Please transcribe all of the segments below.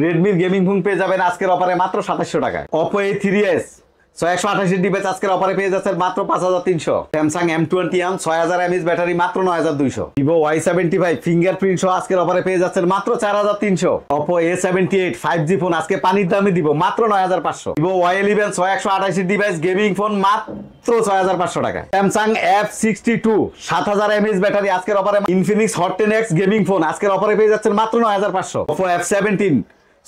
রেডমির gaming phone পেয়ে যাবেন আজকের অফারে মাত্র 2700 টাকায়। Oppo A3s 6128 ডিভাইস আজকের অফারে পেয়ে যাচ্ছেন মাত্র 5300। Samsung M21 6000 mAh ব্যাটারি মাত্র 9200। Vivo Y75 ফিঙ্গারপ্রিন্ট সহ আজকের অফারে পেয়ে যাচ্ছেন মাত্র 4300। Oppo A78 5G ফোন আজকে পানির দামে দিব মাত্র 9500। Vivo Y11 6128 device gaming phone মাত্র 6500 টাকা। Samsung F62 7000 mAh ব্যাটারি আজকের অফারে। Infinix Hot 10X gaming phone আজকের অফারে পেয়ে যাচ্ছেন মাত্র 9500। Oppo F17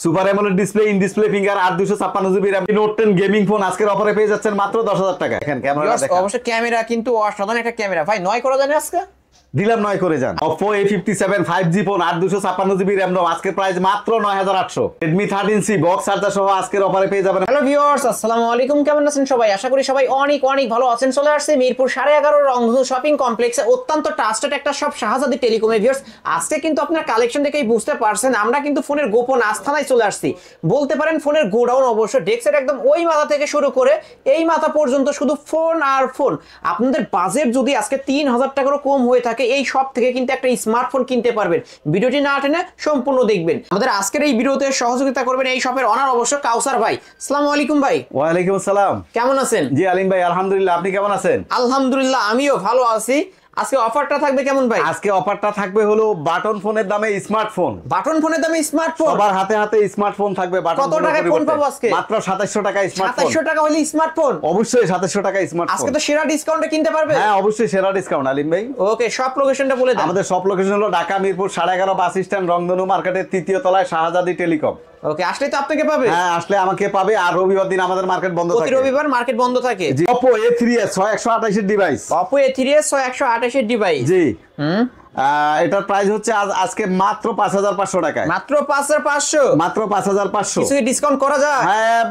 super AMOLED display in display finger 8256 RAM note 10 gaming phone আজকের অফারে পেয়ে যাচ্ছেন মাত্র 10000 টাকা। দেখেন ক্যামেরা দেখেন, অবশ্য ক্যামেরা কিন্তু অসাধারণ একটা ক্যামেরা ভাই। 9 করা জানে আজকে দিলাম 9 করে যান। Oppo A57 5G phone 8256 RAM ROM আজকের প্রাইস মাত্র 9800। Redmi 13C বক্স চার্জার সহ আজকের অফারে পেয়ে যাবেন। হ্যালো ভিউয়ার্স, আসসালামু আলাইকুম। কেমন আছেন সবাই? আশা করি সবাই অনেক অনেক ভালো আছেন। চলে আসছে মিরপুর 11.5 রংধনু শপিং কমপ্লেক্সে অত্যন্ত ট্রাস্টেড একটা শপ শাহজাদি টেলিকমে। ভিউয়ার্স, আজকে কিন্তু আপনার কালেকশন দেখেই বুঝতে পারছেন আমরা কিন্তু ফোনের গোপন আস্থানায় চলে আসছি বলতে পারেন। ফোনের গোডাউন অবশ্য ডেস্কের একদম ওই মাথা থেকে শুরু করে এই মাথা পর্যন্ত শুধু ফোন আর ফোন। আপনাদের বাজেট যদি আজকে 3000 টাকারও কম হয়ে থাকে এই শপ থেকে কিন্তু একটা স্মার্টফোন কিনতে পারবেন। ভিডিওটি না টেনে সম্পূর্ণ দেখবেন। আমাদের আজকের এই ভিডিওতে সহযোগিতা করবেন এই শপের অনার অবশ্য কাউসার ভাই। আসসালামু আলাইকুম ভাই। ওয়া আলাইকুম আসসালাম। কেমন আছেন? জি আলিম ভাই আলহামদুলিল্লাহ, আপনি কেমন আছেন? আলহামদুলিল্লাহ আমিও ভালো আছি। আজকে অফারটা থাকবে কেমন ভাই? আজকে অফারটা থাকবে হলো বাটন ফোনের দামে স্মার্টফোন। বাটন ফোনের দামে স্মার্টফোন, সবার হাতে হাতে স্মার্টফোন থাকবে। বাটন কত টাকায় ফোন পাবো আজকে? মাত্র 2700 টাকায় স্মার্টফোন। 2700 টাকা হলে স্মার্টফোন? অবশ্যই 2700 টাকায় স্মার্টফোন। আজকে তো সেরা ডিসকাউন্টে কিনতে পারবে। হ্যাঁ অবশ্যই সেরা ডিসকাউন্ট আলিম ভাই। ওকে, সব লোকেশনটা বলে দেন। আমাদের সব লোকেশন হলো ঢাকা মিরপুর 11.5 বাস স্ট্যান্ড রংধনু মার্কেটের 3য় তলায় শাহজাদি টেলিকম। ওকে, আসলে তো আপনাকে পাবে। হ্যাঁ আসলে আমাকে পাবে। আর রবিবার দিন আমাদের মার্কেট বন্ধ থাকে। প্রতি রবিবার মার্কেট বন্ধ থাকে। জি। Oppo A3s 6128 device. Oppo A3s 6128 device. জি। এটার প্রাইস হচ্ছে আজকে মাত্র 5500 টাকায়। মাত্র 5500? মাত্র 5500। কিছু ডিসকাউন্ট করা যায়? হ্যাঁ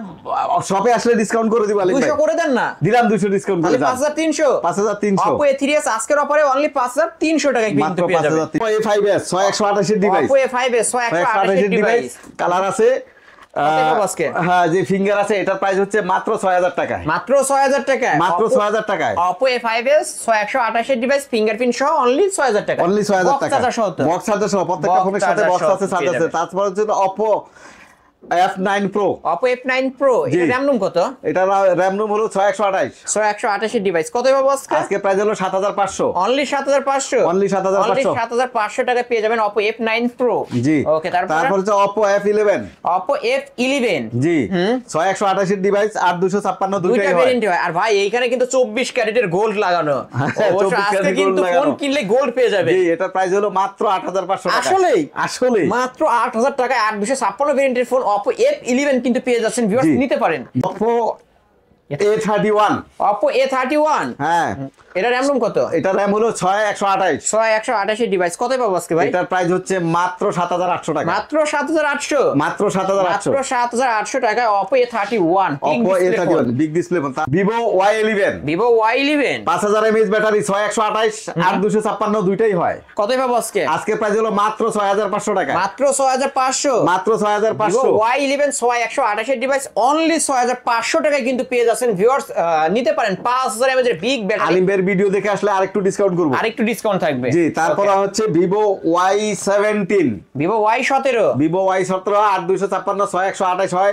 শপে আসলে ডিসকাউন্ট করে দিব আলিম ভাই। 200 করে দেন না? দিলাম 200 ডিসকাউন্ট করে দাও। 5300। 5300। Oppo A3s আজকের অফারে অনলি 5300 টাকায় কিনতে পেয়ে যাবেন। Oppo A5s 6128 device. Oppo A5s 6128 device. Colour আছে। হ্যাঁ যে ফিঙ্গার আছে এটার প্রাইস হচ্ছে মাত্র 6000 টাকায়। মাত্র 6000 টাকায়? মাত্র 6000 টাকায়। Oppo A5s 6128 ডিভাইস ফিঙ্গারপ্রিন্ট সহ অনলি 6000 টাকা। অনলি 6000 টাকা। বক্স চার্জার সহ প্রত্যেকটা ফোনের সাথে বক্স আছে, চার্জ আছে। তারপর হচ্ছে Oppo F9 Pro। Oppo F9 Pro এটা RAM রুম কত? এটা RAM রুম হলো 6128। 6128 ডিভাইস কত পাবো আজকে? আজকে প্রাইস হলো 7500। অনলি 7500? অনলি 7500। 7500 টাকা পেয়ে যাবেন Oppo F9 Pro। জি। ওকে, তারপর হচ্ছে Oppo F11। Oppo F11। জি। 6128 ডিভাইস 8256 দুইটাই ভেরিয়েন্ট হয়। আর ভাই এইখানে কিন্তু 24 ক্যারেটের গোল্ড লাগানো। অবশ্য আজকে কিন্তু ফোন কিনলে গোল্ড পেয়ে যাবে। জি, এটার প্রাইস হলো মাত্র 8500 টাকা। আসলে মাত্র 8000 টাকায় 8256 ভেরিয়েন্টের ফোন Oppo F11 কিন্তু পেয়ে যাচ্ছেন। ভিউয়ার্স নিতে পারেন। Oppo A31। Oppo A31। হ্যাঁ এটা RAM রুম কত? এটা RAM হলো 6128। 6128 ডিভাইস কত পাবো আজকে ভাই? এটার প্রাইস হচ্ছে মাত্র 7800 টাকা। মাত্র 7800? মাত্র 7800। মাত্র 7800 টাকায় Oppo A31 Oppo A31 big display phone. Vivo Y11। Vivo Y11 5000 mAh battery 6128 8256 দুইটাই হয়। কত পাবো আজকে? আজকে প্রাইস হলো মাত্র 6500 টাকা। মাত্র 6500? মাত্র 6500। Vivo Y11 6128 ডিভাইস অনলি 6500 টাকায় কিন্তু পেয়ে যাচ্ছেন। ভিউয়ার্স নিতে পারেন। 5000 mAh এর বিগ ব্যাটারি। আলিম ভাইয়ের ভিডিও দেখে আসলে আরেকটু ডিসকাউন্ট করব। আরেকটু ডিসকাউন্ট থাকবে। জি। তারপর হচ্ছে Vivo Y17। Vivo Y17। Vivo Y17 8256 6128 হয়।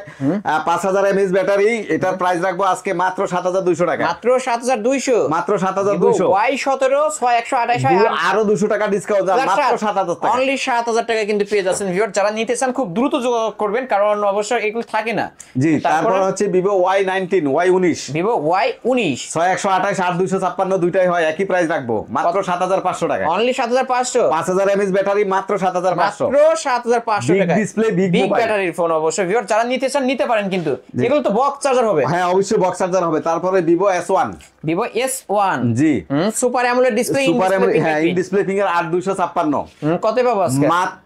5000 mAh ব্যাটারি। এটার প্রাইস রাখবো আজকে মাত্র 7200 টাকা। মাত্র 7200? মাত্র 7200। Y17 6128 হয়। আরো 200 টাকা ডিসকাউন্ট মাত্র 7000 টাকা। অনলি 7000 টাকা কিন্তু পেয়ে যাচ্ছেন। ভিউয়ার যারা নিতে চান খুব দ্রুত যোগাযোগ করবেন কারণ অবশ্যই এগুলো থাকে না। জি। তারপর হচ্ছে Vivo Y19 Y19। Vivo Y19 6128 8256 দুইটাই হয়, একই প্রাইস রাখবো মাত্র 7500 টাকা। অনলি 7500। 5000 mAh ব্যাটারি মাত্র 7500। মাত্র 7500 টাকা। বিগ ডিসপ্লে বিগ ব্যাটারির ফোন অবশ্যই ভিউয়ার যারা নিতে চান নিতে পারেন কিন্তু এগুলো তো বক্স চার্জার হবে। হ্যাঁ অবশ্যই বক্স চার্জার হবে। তারপরে Vivo S1। Vivo S1। জি। Super AMOLED display super AMOLED হ্যাঁ ইন ডিসপ্লে ফিঙ্গার 8256। কত পাবো আজকে? মাত্র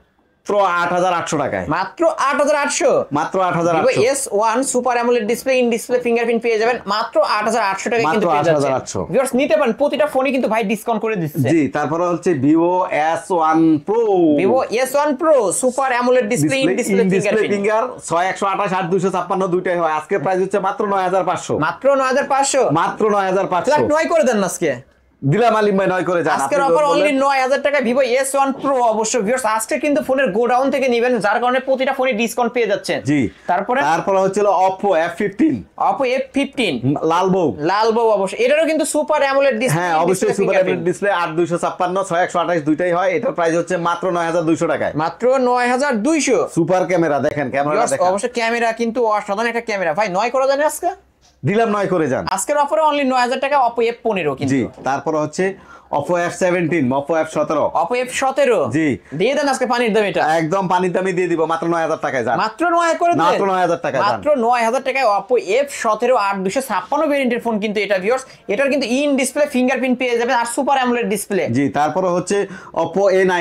8800 টাকায়। মাত্র 8800? মাত্র 8800। Vivo S1 super AMOLED display in display fingerprint পেয়ে যাবেন মাত্র 8800 টাকায় কিন্তু পেয়ে যাচ্ছেন। 8800। ভিউয়ার্স নিতে পারেন। প্রতিটা ফোনই কিন্তু ভাই ডিসকাউন্ট করে দিচ্ছে। জি। তারপরে হচ্ছে Vivo S1 Pro। Vivo S1 Pro super AMOLED display in display finger 6128 8256 দুইটাই হয়। আজকে প্রাইস হচ্ছে মাত্র 9500। মাত্র 9500? মাত্র 9500। তাহলে 9 করে দেন আজকে। দিলাম আলিম ভাই 9 করে যান। আজকের অফার অনলি 9000 টাকা ভিভো S1 Pro। অবশ্য ভিউয়ার্স আজকে কিন্তু ফোনের গোডাউন থেকে নেবেন, যার কারণে প্রতিটা ফোনে ডিসকাউন্ট পেয়ে যাচ্ছেন। জি, তারপরে হচ্ছিল Oppo F15 লাল বউ অবশ্য এটারও কিন্তু সুপার অ্যামোলেড ডিসপ্লে। হ্যাঁ অবশ্যই সুপার অ্যামোলেড ডিসপ্লে 8256 6128 দুইটাই হয়। এটার প্রাইস হচ্ছে মাত্র 9200 টাকায়, মাত্র 9200। সুপার ক্যামেরা দেখেন, ক্যামেরা দেখেন, অবশ্য ক্যামেরা কিন্তু অসাধারণ একটা ক্যামেরা ভাই। 9 করা যায় না আজকে? দিলাম 9 করে যান। আজকের অফারে অনলি 9000 টাকা Oppo F15 কিন্তু। জি, তারপর হচ্ছে Oppo F17 Oppo F17 জি দিয়ে দেন আজকে পানির দাম। এটা একদম পানির দামই দিয়ে দিব মাত্র 9000 টাকায় যান। মাত্র 9 করে দেন, মাত্র 9000 টাকায় যান। মাত্র 9000 টাকায় Oppo F17 8256 ভেরিয়েন্টের ফোন কিন্তু এটা ভিউয়ার্স। এটার কিন্তু ইন ডিসপ্লে ফিঙ্গারপ্রিন্ট পেয়ে যাবেন আর সুপার অ্যামোলেড ডিসপ্লে। জি, তারপর হচ্ছে Oppo A9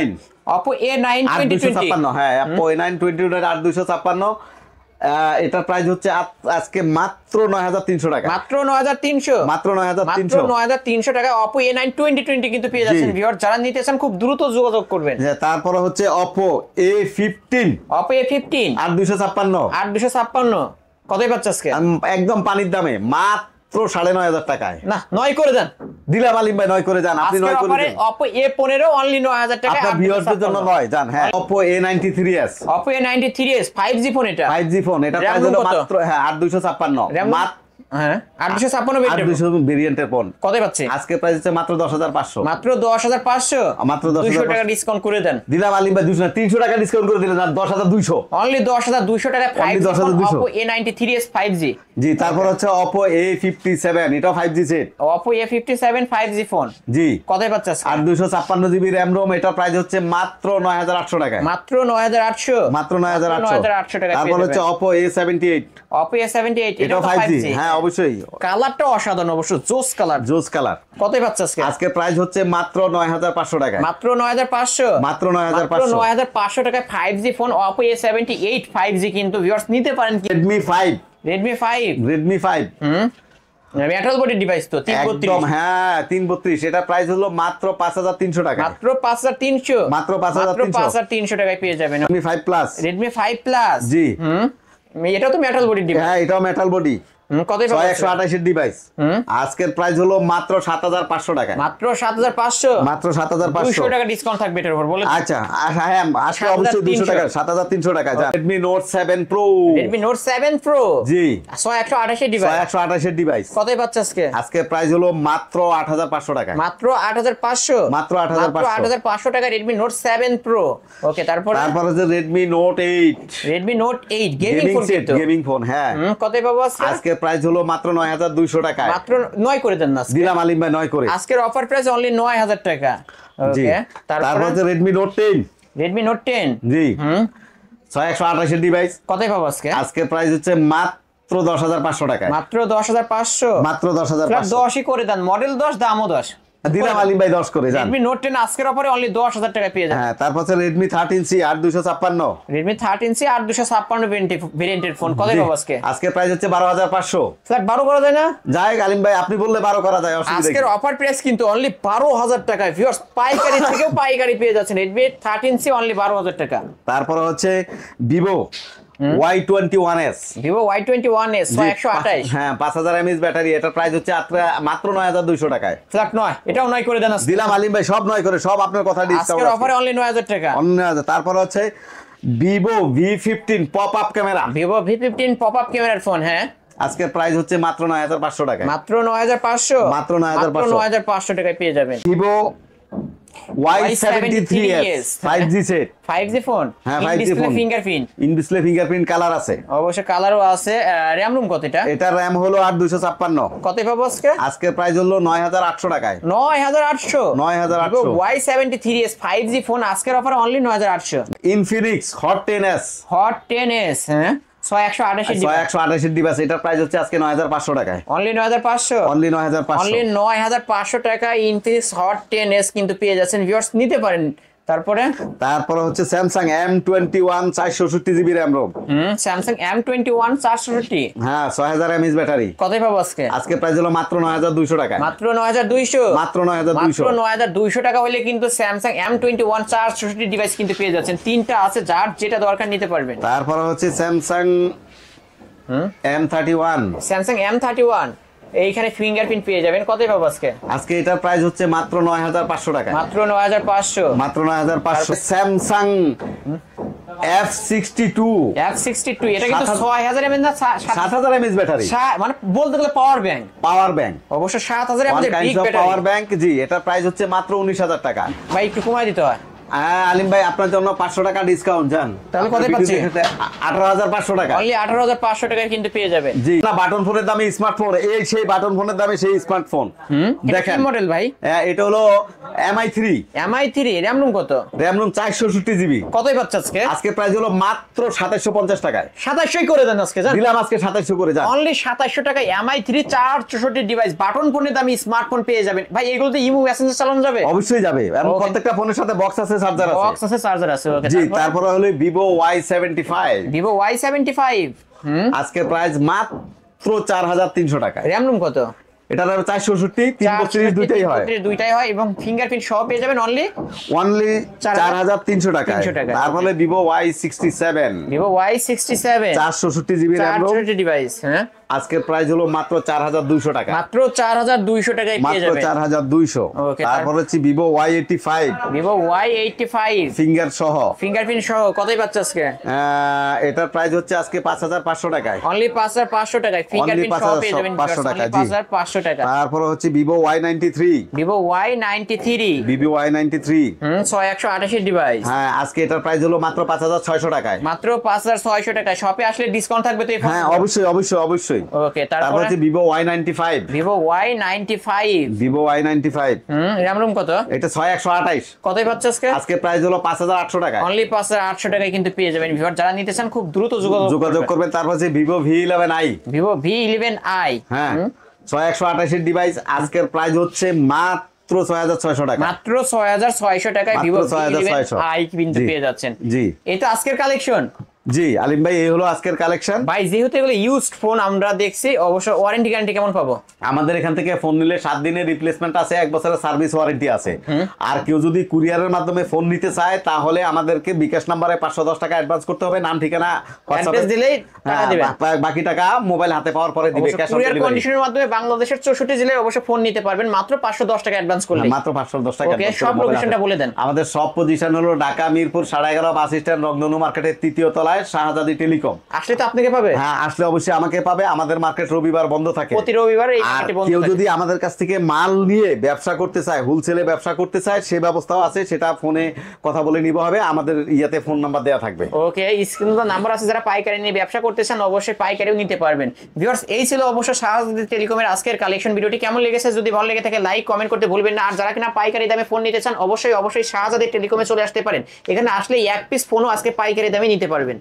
2020 হ্যাঁ Oppo A9 8256 এটার প্রাইস হচ্ছে আজকে মাত্র 9300 টাকা, মাত্র 9300, মাত্র 9300 টাকা Oppo A9 2020 কিন্তু পেয়ে যাচ্ছেন ভিউয়ার। যারা নিতে চান খুব দ্রুত যোগাযোগ করবেন। তারপর হচ্ছে Oppo A15 8256 কতই পাচ্ছ আজকে? একদম পানির দামে মাত্র 9500 টাকায়। না 9 করে দেন। দিলাম আলিম ভাই 9 করে যান। আপনি 9 করে দেন। Oppo A15 অনলি 9000 টাকা আপনার ভিউয়ারদের জন্য 9 জান। হ্যাঁ Oppo A93s 5G ফোন। এটা 5G ফোন, এটা প্রাইস হলো মাত্র 8256 মাত্র। হ্যাঁ 8256 ভেরিয়েন্টের ফোন কতই পাচ্ছে আজকে? প্রাইস হচ্ছে মাত্র 10500, মাত্র 10500, মাত্র 200 টাকা ডিসকাউন্ট করে দেন। দিলাম আলিম ভাই 300 টাকা ডিসকাউন্ট করে দিলেন, আর 10200 অনলি 10200 টাকা 5G Oppo A93s 5G। জি, তারপর হচ্ছে Oppo A57 এটা 5G set. Oppo A57 5G phone জি, কতই পাচ্ছে আজকে? 856 জিবি RAM ROM, এটা প্রাইস হচ্ছে মাত্র 9800 টাকা, মাত্র 9800, মাত্র 9800 টাকা। তারপর হচ্ছে Oppo A78 এটা 5G হ্যাঁ অবশ্যই। কালারটা অসাধারণ, অবশ্য জোস কালার। কতই পাচ্ছে আজকে? আজকে প্রাইস হচ্ছে মাত্র 9500 টাকা, মাত্র 9500, মাত্র 9500 টাকায় 5G phone Oppo A78 5G কিন্তু ভিউয়ার্স নিতে পারেন। Redmi 5 মেটাল বডি ডিভাইস তো 332 একদম হ্যাঁ 332 এটা প্রাইস হলো মাত্র 5300 টাকা, মাত্র 5300, মাত্র 5300 টাকায় পেয়ে যাবেন Redmi 5 Plus জি এটা তো মেটাল বডি ডিভাইস। হ্যাঁ এটাও মেটাল বডি, কতই 128 এর ডিভাইস। আজকের প্রাইস হলো মাত্র 7500 টাকা, মাত্র 7500, মাত্র 7500, 200 টাকা ডিসকাউন্ট থাকবে এটার উপর বলে। আচ্ছা হ্যাঁ আজকে অবশ্যই 200 টাকা 7300 টাকা যা। Redmi Note 7 Pro জি 128 এর ডিভাইস, 128 এর ডিভাইস কতই পাচ্ছে আজকে? আজকে প্রাইস হলো মাত্র 8500 টাকা, মাত্র 8500, মাত্র 8500 টাকা Redmi Note 7 Pro। ওকে, তারপর হচ্ছে Redmi Note 8 গেমিং ফোন হ্যাঁ কতই পাবো আজকে? আজকে প্রাইস হলো মাত্র 9200 টাকা, মাত্র 9 করে দেন না আজকে। দিলাম আলিম ভাই 9 করে। আজকের অফার প্রাইস অনলি 9000 টাকা। ওকে, তারপর হচ্ছে Redmi Note 10 জি 128 এর ডিভাইস, কতই পাবো আজকে? আজকে প্রাইস হচ্ছে মাত্র 10500 টাকা, মাত্র 10500, মাত্র 10500 10ই করে দেন। মডেল 10, দামও 10। দিলাম আলিম ভাই 10 করে যান। Redmi Note 10 আজকের অফারে অনলি 10000 টাকা পেয়ে যাবেন। হ্যাঁ তারপর হচ্ছে Redmi 13C 8256 Redmi 13C 8256 ভেরিয়েন্টের ফোন কতই পাবো আজকে? আজকে প্রাইস হচ্ছে 12500। ফ্ল্যাট 12 করা যায় না? যাই আলিম ভাই আপনি বললে 12 করা যায়, অসুবিধা নেই। আজকের অফার প্রাইস কিন্তু অনলি 12000 টাকা ভিউয়ার্স। পাইকারি থেকেও পাইকারি পেয়ে যাচ্ছেন Redmi 13C অনলি 12000 টাকা। তারপর হচ্ছে Vivo Y21s 128 হ্যাঁ 5000 mAh ব্যাটারি, এটা প্রাইস হচ্ছে মাত্র 9200 টাকায়। ফ্ল্যাট 9 এটাও 9 করে দেন আজকে। দিলাম আলিম ভাই সব 9 করে, সব আপনার কথা ডিসকাউন্ট আজকের অফারে অনলি 9000 টাকা। তারপর হচ্ছে Vivo V15 pop up camera, Vivo V15 pop up ক্যামেরার ফোন হ্যাঁ আজকের প্রাইস হচ্ছে মাত্র 9500 টাকা, মাত্র 9500, মাত্র 9500 টাকায় পেয়ে যাবেন। Vivo Y73s 5G set, 5G phone হ্যাঁ 5G phone, in display fingerprint colour আছে, অবশ্য কালারও আছে। র‍্যাম রুম কত এটা? এটা র‍্যাম হলো 8256। কতই পাবো আজকে? আজকের প্রাইস হলো 9800 টাকায়, 9800 Y73s 5G ফোন আজকের অফারে অনলি 9800। Infinix Hot 10s হ্যাঁ 128 এর ডিভাইস, এটার প্রাইস হচ্ছে আজকে 9500 টাকায়, অনলি 9500, অনলি 9500 টাকা Infinix Hot 10s কিন্তু পেয়ে যাচ্ছেন ভিউয়ার্স, নিতে পারেন। তারপরে হচ্ছে Samsung M21 464 GB RAM ROM, Samsung M21 460 হ্যাঁ 6000 mAh ব্যাটারি, কতই পাবো আজকে? আজকে প্রাইস হলো মাত্র 9200 টাকা, মাত্র 9200, মাত্র 9200 টাকা হলে কিন্তু Samsung M21 460 ডিভাইস কিন্তু পেয়ে যাচ্ছেন। তিনটা আছে, যার যেটা দরকার নিতে পারবেন। তারপর হচ্ছে Samsung M31 এইখানে ফিঙ্গারপ্রিন্ট পেয়ে যাবেন, কতই পাবো আজকে? আজকে এটার প্রাইস হচ্ছে মাত্র 9500 টাকা, মাত্র 9500। মাত্র 9500। স্যামসাং F62, F62 এটা কিন্তু 6000 mAh না 7000 mAh ব্যাটারি, মানে বলতে গেলে পাওয়ার ব্যাংক। পাওয়ার ব্যাংক অবশ্য 7000 mAh big battery. Power bank, জি। এটার প্রাইস হচ্ছে মাত্র 19000 টাকা। ভাই একটু কমায় দিতে হয়। হ্যাঁ আলিম ভাই, আপনার জন্য 500 টাকা ডিসকাউন্ট জান। তাহলে কত পাচ্ছি? 18500 টাকা। অনলি 18500 টাকায় কিন্তু পেয়ে যাবেন। জি, না বাটন ফোনের দামে স্মার্টফোন, এই সেই বাটন ফোনের দামে সেই স্মার্টফোন। দেখেন মডেল ভাই, এটা হলো MI3, MI3 র‍্যাম রুম কত? RAM room 464 GB. কতই পাচ্ছে আজকে? আজকে প্রাইস হলো মাত্র 2750 টাকায়। 2700 করে দেন আজকে, জান দিলাম আজকে 2700 করে, যান। অনলি 2700 টাকায় MI3 464 ডিভাইস বাটন ফোনের দামে স্মার্টফোন পেয়ে যাবেন। ভাই এগুলোতে ইমো মেসেঞ্জার চালানো যাবে? অবশ্যই যাবে, এবং প্রত্যেকটা ফোনের সাথে বক্স আছে, চার্জার আছে। বক্স আছে, চার্জার আছে। ওকে, জি, তারপরে হলো Vivo Y75। Vivo Y75 আজকে প্রাইস মাত্র 4300 টাকা। র‍্যাম রুম কত? এটা 464 332 দুইটাই হয়, দুইটাই হয়, এবং ফিঙ্গারপ্রিন্ট সহ পেয়ে যাবেন অনলি 4300 টাকা। তারপরে Vivo Y67, Vivo Y67 464 GB RAM ROM device. হ্যাঁ, আজকের প্রাইস হলো মাত্র 4200 টাকা, মাত্র 4200 টাকায় পেয়ে মাত্র যাবেন। 4200। ওকে, তারপর হচ্ছে Vivo Y85, Vivo Y85 finger সহ, ফিঙ্গারপ্রিন্ট সহ কতই পাচ্ছে আজকে? এটার প্রাইস হচ্ছে আজকে 5500 টাকায়, অনলি 5500 টাকায় ফিঙ্গারপ্রিন্ট সহ পেয়ে যাবেন। 500 টাকা, জি। 5500 টাকা। তারপর হচ্ছে Vivo Y93, Vivo Y93 Vivo Y93 6128 device. হ্যাঁ, আজকে এটার প্রাইস হলো মাত্র 5600 টাকায়, মাত্র 5600 টাকায়। শপে আসলে ডিসকাউন্ট থাকবে তো এই ফোন? হ্যাঁ অবশ্যই অবশ্যই অবশ্যই। ওকে, তারপর তারপর হচ্ছে Vivo Y95, Vivo Y95 Vivo Y95 RAM room কত? এটা 6128। কতই পাচ্ছে আজকে? আজকে প্রাইস হলো 5800 টাকা, অনলি 5800 টাকায় কিন্তু পেয়ে যাবেন। ভিউয়ার যারা নিতে চান খুব দ্রুত যোগাযোগ করবেন। তারপর হচ্ছে Vivo V11i, Vivo V11i হ্যাঁ 6128 ডিভাইস। আজকের প্রাইস হচ্ছে মাত্র 6600 টাকা, মাত্র 6600 টাকায় মাত্র Vivo 6600 V11i কিন্তু জি, পেয়ে যাচ্ছেন। জি এই তো আজকের কালেকশন। জি আলিম ভাই, এই হলো আজকের কালেকশন। ভাই যেহেতু এগুলো ইউজড ফোন আমরা দেখছি, অবশ্য ওয়ারেন্টি গ্যারান্টি কেমন পাবো? আমাদের এখান থেকে ফোন নিলে 7 দিনের রিপ্লেসমেন্ট আছে, 1 বছরের সার্ভিস ওয়ারেন্টি আছে। আর কেউ যদি কুরিয়ারের মাধ্যমে ফোন নিতে চায় তাহলে আমাদেরকে বিকাশ নম্বরে 510 টাকা অ্যাডভান্স করতে হবে, নাম ঠিকানা অ্যাড্রেস দিলেই টাকা দিবেন। বাকি টাকা মোবাইল হাতে পাওয়ার পরে দিবে, ক্যাশ অন কুরিয়ার ডেলিভারি। কন্ডিশনের মাধ্যমে বাংলাদেশের 64 জেলায় অবশ্য ফোন নিতে পারবেন মাত্র 510 টাকা অ্যাডভান্স করলে। মাত্র 510 টাকা। ওকে, সব লোকেশনটা বলে দেন। আমাদের সব পজিশন হলো ঢাকা মিরপুর 11.5 বাস স্ট্যান্ড, রংধনু মার্কেটের 3য় তলায়, শাহজাদি টেলিকম। আসলে তো আপনাকে পাবে। হ্যাঁ, আসলে অবশ্যই আমাকে পাবে। আমাদের মার্কেট রবিবার বন্ধ থাকে, প্রতি রবিবার এই আর মার্কেটে বন্ধ কেউ থাকে। যদি আমাদের কাছ থেকে মাল নিয়ে ব্যবসা করতে চায়, হোলসেলে ব্যবসা করতে চায়, সে ব্যবস্থাও আছে, সেটা ফোনে কথা বলে নিতে হবে। আমাদের ইয়াতে ফোন নাম্বার দেওয়া থাকবে। ওকে, স্ক্রিনে নাম্বার আছে, যারা পাইকারি নিয়ে ব্যবসা করতে চান অবশ্যই পাইকারিও নিতে পারবেন। ভিউয়ার্স, এই ছিল অবশ্য শাহজাদি টেলিকমের আজকের কালেকশন। ভিডিওটি কেমন লেগেছে যদি ভালো লেগে থাকে লাইক কমেন্ট করতে ভুলবেন না। আর যারা কিনা পাইকারি দামে ফোন নিতে চান অবশ্যই শাহজাদি টেলিকমে চলে আসতে পারেন। এখানে আসলে এক পিস ফোনও আজকে পাইকারি দামে নিতে পারবেন।